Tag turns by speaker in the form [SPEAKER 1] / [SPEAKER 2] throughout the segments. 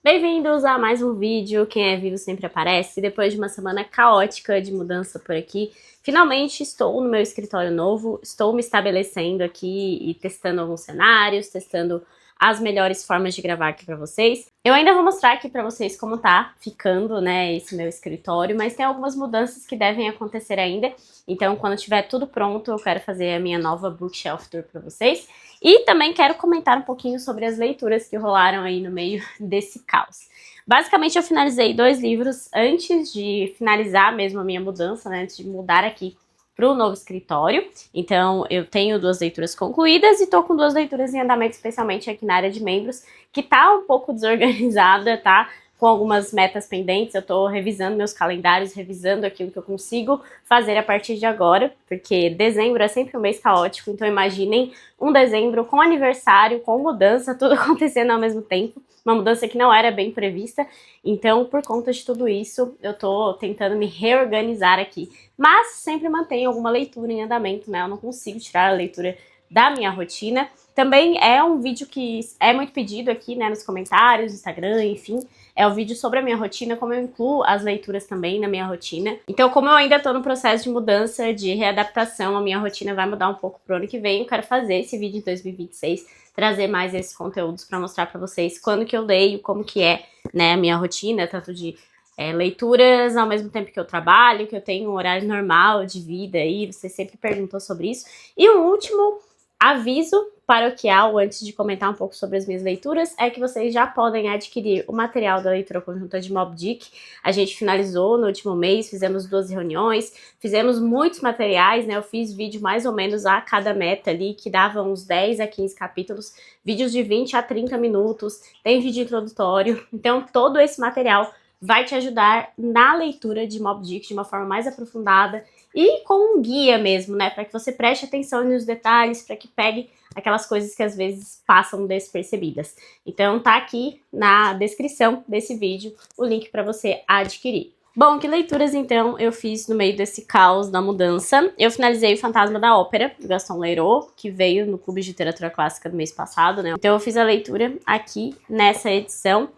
[SPEAKER 1] Bem-vindos a mais um vídeo. Quem é vivo sempre aparece. Depois de uma semana caótica de mudança por aqui, finalmente estou no meu escritório novo, estou me estabelecendo aqui e testando alguns cenários, testando as melhores formas de gravar aqui pra vocês. Eu ainda vou mostrar aqui pra vocês como tá ficando, né, esse meu escritório, mas tem algumas mudanças que devem acontecer ainda. Então, quando tiver tudo pronto, eu quero fazer a minha nova bookshelf tour pra vocês. E também quero comentar um pouquinho sobre as leituras que rolaram aí no meio desse caos. Basicamente, eu finalizei 2 livros antes de finalizar mesmo a minha mudança, né, antes de mudar aqui para o novo escritório. Então, eu tenho 2 leituras concluídas e tô com 2 leituras em andamento, especialmente aqui na área de membros, que tá um pouco desorganizada, tá? Com algumas metas pendentes, eu tô revisando meus calendários, revisando aquilo que eu consigo fazer a partir de agora, porque dezembro é sempre um mês caótico, então imaginem um dezembro com aniversário, com mudança, tudo acontecendo ao mesmo tempo, uma mudança que não era bem prevista, então por conta de tudo isso, eu tô tentando me reorganizar aqui, mas sempre mantenho alguma leitura em andamento, né, eu não consigo tirar a leitura da minha rotina. Também é um vídeo que é muito pedido aqui, né, nos comentários, no Instagram, enfim. É o vídeo sobre a minha rotina, como eu incluo as leituras também na minha rotina. Então, como eu ainda tô no processo de mudança, de readaptação, a minha rotina vai mudar um pouco pro ano que vem. Eu quero fazer esse vídeo em 2026, trazer mais esses conteúdos para mostrar para vocês quando que eu leio, como que é, né, a minha rotina, tanto de leituras ao mesmo tempo que eu trabalho, que eu tenho um horário normal de vida aí, você sempre perguntou sobre isso. E um último aviso paroquial, antes de comentar um pouco sobre as minhas leituras, é que vocês já podem adquirir o material da leitura conjunta de Moby Dick. A gente finalizou no último mês, fizemos 12 reuniões, fizemos muitos materiais, né? Eu fiz vídeo mais ou menos a cada meta ali, que dava uns 10 a 15 capítulos, vídeos de 20 a 30 minutos, tem vídeo introdutório. Então, todo esse material vai te ajudar na leitura de Moby Dick de uma forma mais aprofundada e com um guia mesmo, né, para que você preste atenção nos detalhes, para que pegue aquelas coisas que às vezes passam despercebidas. Então tá aqui na descrição desse vídeo o link para você adquirir. Bom, que leituras então eu fiz no meio desse caos da mudança? Eu finalizei O Fantasma da Ópera, do Gaston Leroux, que veio no Clube de Literatura Clássica do mês passado, né? Então eu fiz a leitura aqui nessa edição.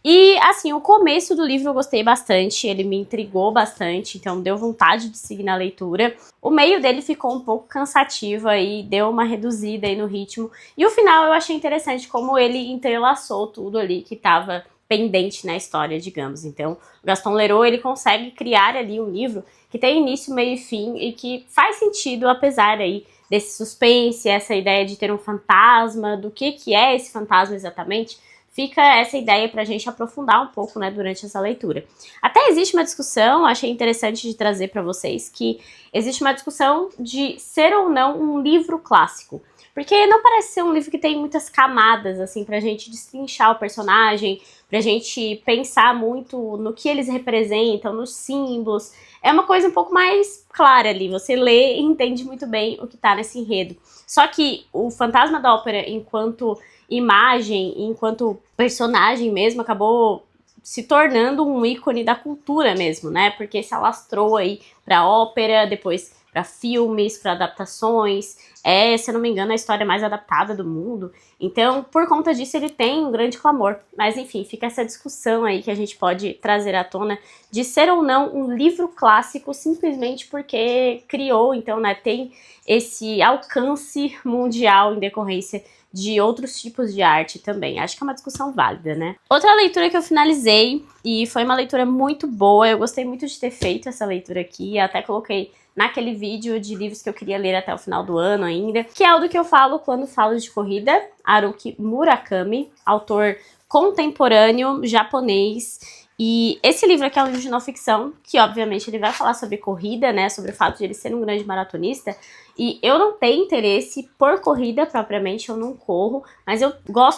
[SPEAKER 1] E, assim, o começo do livro eu gostei bastante, ele me intrigou bastante, então deu vontade de seguir na leitura. O meio dele ficou um pouco cansativo aí, deu uma reduzida aí no ritmo. E o final eu achei interessante como ele entrelaçou tudo ali que estava pendente na história, digamos. Então, o Gaston Leroux, ele consegue criar ali um livro que tem início, meio e fim e que faz sentido, apesar aí desse suspense, essa ideia de ter um fantasma, do que é esse fantasma exatamente. Fica essa ideia pra gente aprofundar um pouco, né, durante essa leitura. Até existe uma discussão, achei interessante de trazer para vocês, que existe uma discussão de ser ou não um livro clássico. Porque não parece ser um livro que tem muitas camadas, assim, pra gente destrinchar o personagem, pra gente pensar muito no que eles representam, nos símbolos. É uma coisa um pouco mais clara ali, você lê e entende muito bem o que tá nesse enredo. Só que o Fantasma da Ópera, enquanto imagem, enquanto personagem mesmo, acabou se tornando um ícone da cultura mesmo, né? Porque se alastrou aí pra ópera, depois para filmes, para adaptações. É, se eu não me engano, a história mais adaptada do mundo. Então, por conta disso, ele tem um grande clamor. Mas, enfim, fica essa discussão aí que a gente pode trazer à tona de ser ou não um livro clássico simplesmente porque criou, então, né, tem esse alcance mundial em decorrência de outros tipos de arte também. Acho que é uma discussão válida, né? Outra leitura que eu finalizei, e foi uma leitura muito boa, eu gostei muito de ter feito essa leitura aqui, até coloquei naquele vídeo de livros que eu queria ler até o final do ano ainda, que é o do que eu falo quando falo de corrida, Haruki Murakami, autor contemporâneo japonês. E esse livro aqui é um livro de não ficção, que obviamente ele vai falar sobre corrida, né, sobre o fato de ele ser um grande maratonista, e eu não tenho interesse por corrida propriamente, eu não corro, mas eu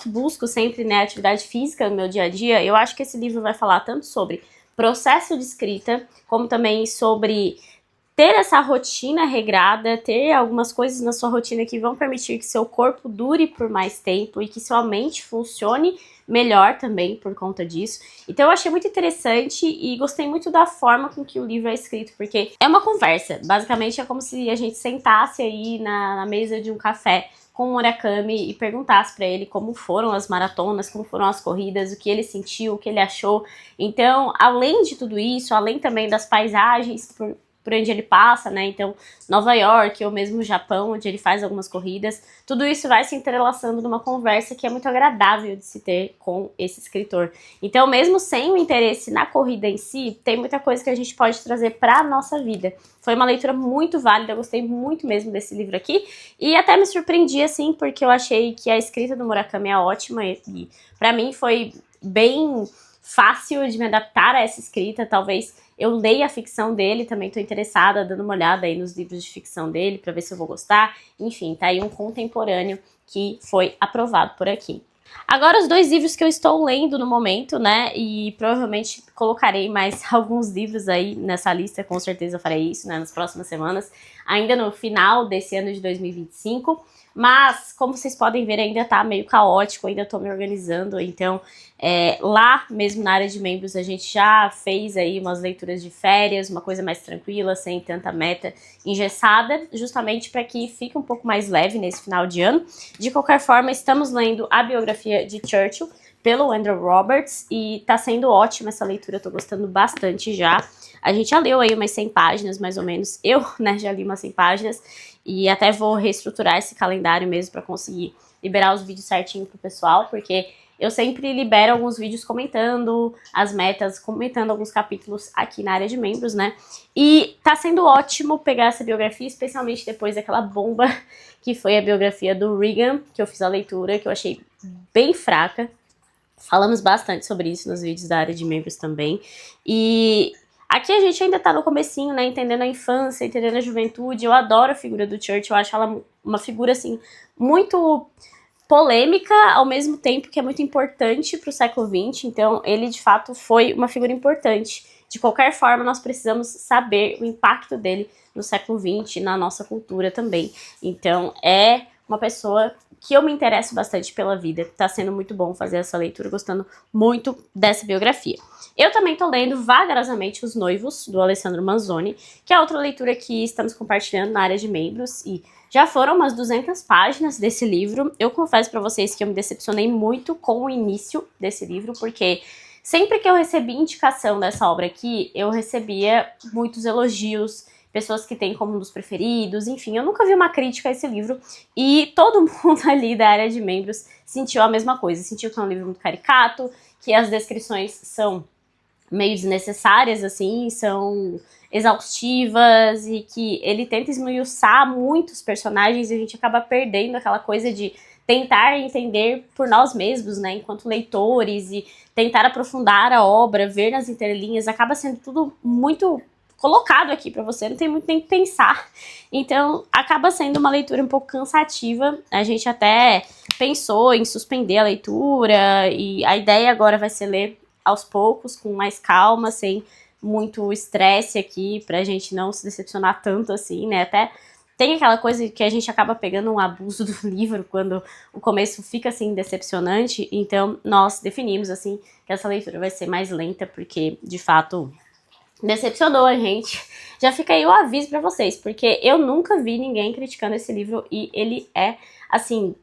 [SPEAKER 1] busco sempre, né, atividade física no meu dia a dia. Eu acho que esse livro vai falar tanto sobre processo de escrita, como também sobre ter essa rotina regrada, ter algumas coisas na sua rotina que vão permitir que seu corpo dure por mais tempo e que sua mente funcione melhor também por conta disso. Então eu achei muito interessante e gostei muito da forma com que o livro é escrito, porque é uma conversa. Basicamente é como se a gente sentasse aí na mesa de um café com o Murakami e perguntasse para ele como foram as maratonas, como foram as corridas, o que ele sentiu, o que ele achou. Então, além de tudo isso, além também das paisagens por onde ele passa, né? Então, Nova York ou mesmo o Japão, onde ele faz algumas corridas, tudo isso vai se entrelaçando numa conversa que é muito agradável de se ter com esse escritor. Então, mesmo sem o interesse na corrida em si, tem muita coisa que a gente pode trazer para a nossa vida. Foi uma leitura muito válida, eu gostei muito mesmo desse livro aqui, e até me surpreendi, assim, porque eu achei que a escrita do Murakami é ótima, e para mim foi bem fácil de me adaptar a essa escrita. Talvez eu leia a ficção dele, também estou interessada, dando uma olhada aí nos livros de ficção dele, para ver se eu vou gostar. Enfim, tá aí um contemporâneo que foi aprovado por aqui. Agora os 2 livros que eu estou lendo no momento, né, e provavelmente colocarei mais alguns livros aí nessa lista, com certeza eu farei isso, né, nas próximas semanas, ainda no final desse ano de 2025, mas como vocês podem ver ainda tá meio caótico, ainda tô me organizando, então lá mesmo na área de membros a gente já fez aí umas leituras de férias, uma coisa mais tranquila, sem tanta meta engessada, justamente para que fique um pouco mais leve nesse final de ano. De qualquer forma, estamos lendo a biografia de Churchill pelo Andrew Roberts e tá sendo ótima essa leitura, eu tô gostando bastante já. A gente já leu aí umas 100 páginas, mais ou menos. Eu, né, já li umas 100 páginas e até vou reestruturar esse calendário mesmo para conseguir liberar os vídeos certinho pro pessoal, porque eu sempre libero alguns vídeos comentando as metas, comentando alguns capítulos aqui na área de membros, né? E tá sendo ótimo pegar essa biografia, especialmente depois daquela bomba que foi a biografia do Reagan, que eu fiz a leitura, que eu achei bem fraca. Falamos bastante sobre isso nos vídeos da área de membros também. E aqui a gente ainda tá no comecinho, né, entendendo a infância, entendendo a juventude. Eu adoro a figura do Churchill, eu acho ela uma figura, assim, muito polêmica, ao mesmo tempo que é muito importante para o século XX, então ele de fato foi uma figura importante. De qualquer forma, nós precisamos saber o impacto dele no século XX, na nossa cultura também. Então é uma pessoa que eu me interesso bastante pela vida, tá sendo muito bom fazer essa leitura, gostando muito dessa biografia. Eu também tô lendo vagarosamente Os Noivos, do Alessandro Manzoni, que é outra leitura que estamos compartilhando na área de membros, e já foram umas 200 páginas desse livro. Eu confesso pra vocês que eu me decepcionei muito com o início desse livro, porque sempre que eu recebi indicação dessa obra aqui, eu recebia muitos elogios, pessoas que têm como um dos preferidos, enfim, eu nunca vi uma crítica a esse livro, e todo mundo ali da área de membros sentiu a mesma coisa, sentiu que é um livro muito caricato, que as descrições são meio desnecessárias, assim, são exaustivas, e que ele tenta esmiuçar muitos personagens e a gente acaba perdendo aquela coisa de tentar entender por nós mesmos, né, enquanto leitores, e tentar aprofundar a obra, ver nas entrelinhas, acaba sendo tudo muito colocado aqui pra você, não tem muito nem que pensar. Então, acaba sendo uma leitura um pouco cansativa. A gente até pensou em suspender a leitura, e a ideia agora vai ser ler aos poucos, com mais calma, sem muito estresse aqui, pra gente não se decepcionar tanto assim, né? Até tem aquela coisa que a gente acaba pegando um abuso do livro quando o começo fica assim decepcionante, então nós definimos assim que essa leitura vai ser mais lenta, porque de fato decepcionou a gente. Já fica aí o aviso pra vocês, porque eu nunca vi ninguém criticando esse livro e ele é, assim,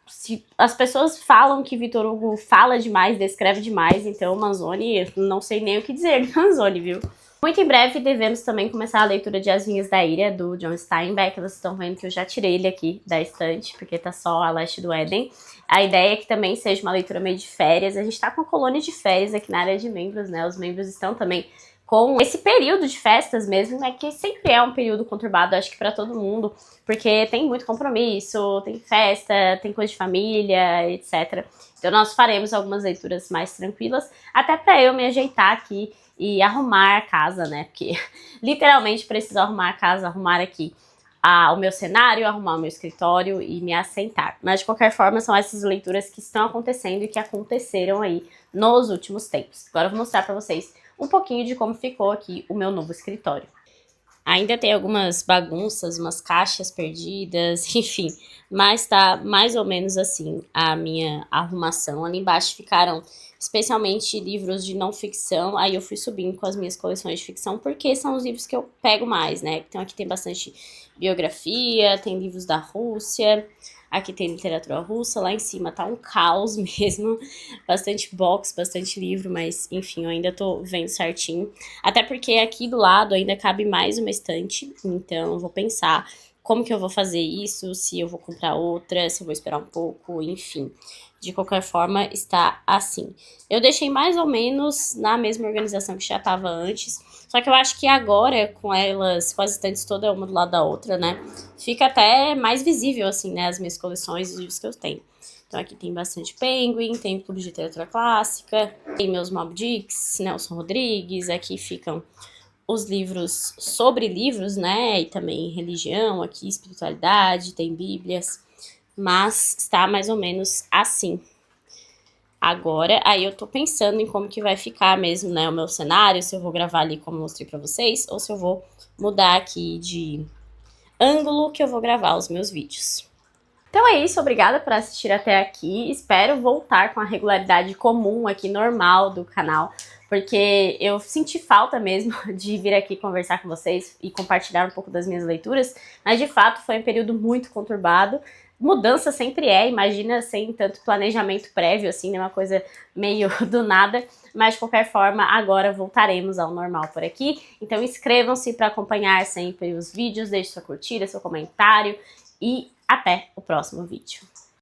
[SPEAKER 1] se as pessoas falam que Victor Hugo fala demais, descreve demais, então Manzoni, não sei nem o que dizer de Manzoni, viu? Muito em breve devemos também começar a leitura de As Vinhas da Ilha, do John Steinbeck. Vocês estão vendo que eu já tirei ele aqui da estante, porque tá só A Leste do Éden. A ideia é que também seja uma leitura meio de férias. A gente tá com uma colônia de férias aqui na área de membros, né? Os membros estão também com esse período de festas mesmo, né, que sempre é um período conturbado, acho que pra todo mundo, porque tem muito compromisso, tem festa, tem coisa de família, etc. Então nós faremos algumas leituras mais tranquilas, até pra eu me ajeitar aqui e arrumar a casa, né, porque literalmente preciso arrumar a casa, arrumar aqui o meu cenário, arrumar o meu escritório e me assentar. Mas de qualquer forma são essas leituras que estão acontecendo e que aconteceram aí nos últimos tempos. Agora eu vou mostrar pra vocês um pouquinho de como ficou aqui o meu novo escritório. Ainda tem algumas bagunças, umas caixas perdidas, enfim, mas tá mais ou menos assim a minha arrumação. Ali embaixo ficaram especialmente livros de não ficção, aí eu fui subindo com as minhas coleções de ficção, porque são os livros que eu pego mais, né? Então aqui tem bastante biografia, tem livros da Rússia, Aqui tem literatura russa, lá em cima tá um caos mesmo, bastante box, bastante livro, mas enfim, eu ainda tô vendo certinho. Até porque aqui do lado ainda cabe mais uma estante, então eu vou pensar como que eu vou fazer isso, se eu vou comprar outra, se eu vou esperar um pouco, enfim. De qualquer forma, está assim. Eu deixei mais ou menos na mesma organização que já estava antes, só que eu acho que agora, com elas, com as estantes todas uma do lado da outra, né, fica até mais visível, assim, né, as minhas coleções e os livros que eu tenho. Então aqui tem bastante Penguin, tem Clube de Literatura Clássica, tem meus Moby Dicks, Nelson Rodrigues, aqui ficam os livros sobre livros, né, e também religião, aqui espiritualidade, tem bíblias, mas está mais ou menos assim. Agora, aí eu tô pensando em como que vai ficar mesmo, né, o meu cenário, se eu vou gravar ali como eu mostrei pra vocês, ou se eu vou mudar aqui de ângulo que eu vou gravar os meus vídeos. Então é isso, obrigada por assistir até aqui, espero voltar com a regularidade comum aqui, normal do canal, porque eu senti falta mesmo de vir aqui conversar com vocês e compartilhar um pouco das minhas leituras, mas de fato foi um período muito conturbado. Mudança sempre é, imagina, sem tanto planejamento prévio, assim, né, uma coisa meio do nada, mas de qualquer forma, agora voltaremos ao normal por aqui. Então inscrevam-se para acompanhar sempre os vídeos, deixe sua curtida, seu comentário e até o próximo vídeo.